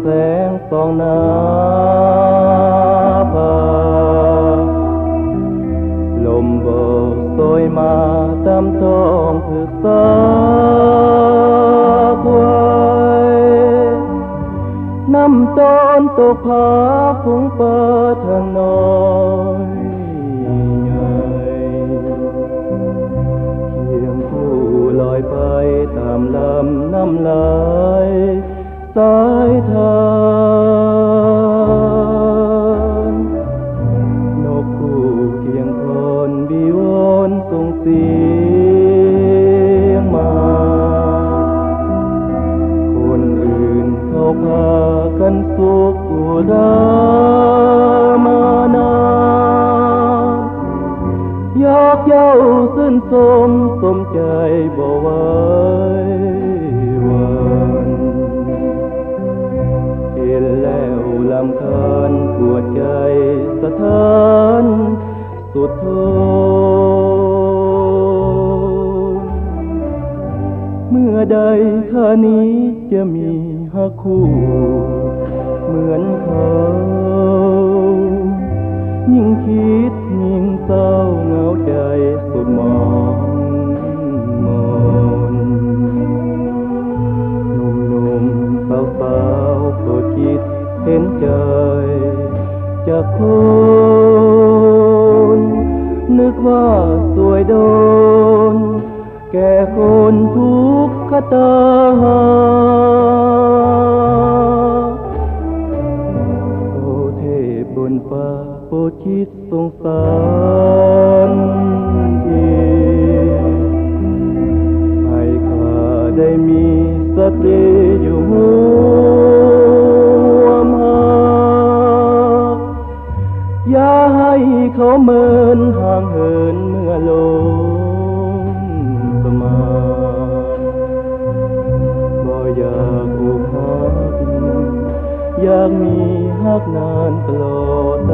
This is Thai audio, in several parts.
แสงส่องหน้าผาลมโบกโสยมาตามท้องพึกษาไว้น้ำต้นตกผาฟุ้งเปิดทางน้อยใหญ่เคียงคู่ลอยไปตามลำน้ำไหลสายทานนกคู่เคียงคนบิวอนส่งเสียงมาคนอื่นเขาพากันสุขอุรามานายอกเย้าซื่นสมสมใจบ่ไหววันเห็นแล้วลำคาญปวดใจสะท้านสุดทนเมื่อใดข้านี้จะมีหักคู่เหมือนเขายิ่งคิดยิ่งเศร้าเหงาใจสุดมองมนหนุ่มๆสาวๆโปรดคิดเห็นใจจากคนนึกว่าสวยโดนแก่คนทุกขตาโอ้เทพบนฟ้าโปรดคิดสงสารทีให้ข้าได้มีสติอยู่ห่วมหาอย่าให้เขาเมินห่างเหินเมื่อลงสมานบ่อยากอกหักอยากมีหักนานตลอดไป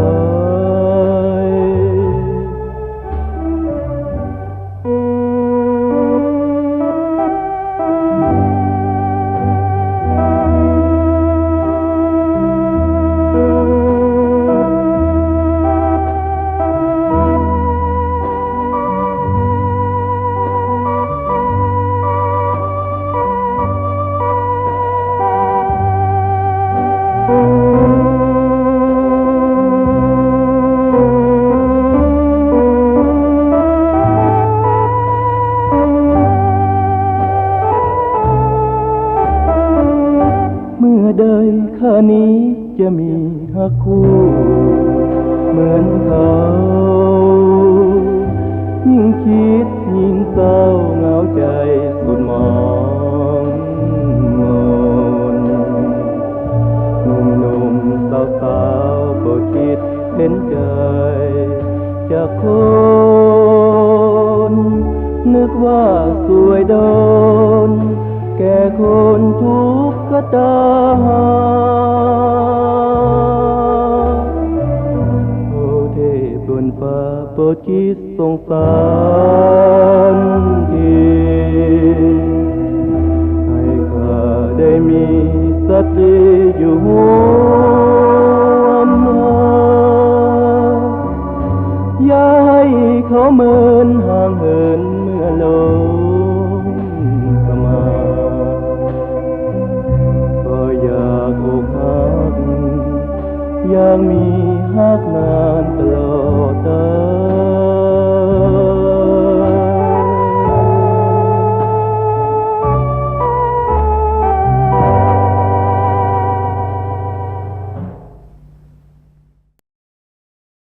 ใดข้านี้จะมีหักคู่เหมือนเขายิ่งคิดยิ่งเศร้าเหงาใจสุดมองมนหนุ่มๆสาวๆโปรดคิดเห็นใจจากคนนึกว่าสวยโดนแก่คนทุกขตาโอ้เทพบนฟ้าโปรดคิดสงสารทีให้ข้าได้มีสติอยู่ห่วมหาอย่าให้เขาเมินห่างเหินเมื่อลงสมานก็อยากอกหักอยากมีหักนานตลอดไป